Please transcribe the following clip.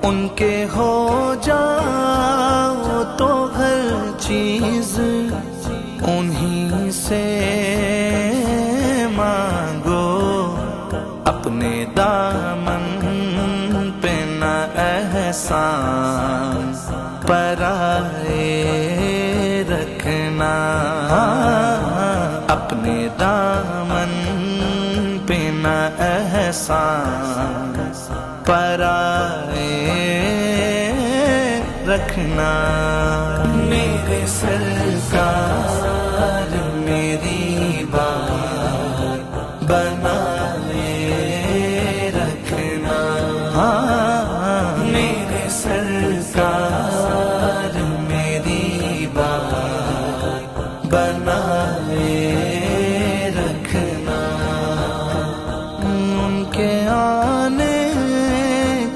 उनके हो जाओ तो हर चीज उन्हीं से मांगो, अपने दामन पे न एहसान पराए रखना, अपने दामन पे न एहसान पराए रखना। मेरे सरकार मेरी बात बनाए रखना, मेरे सरकार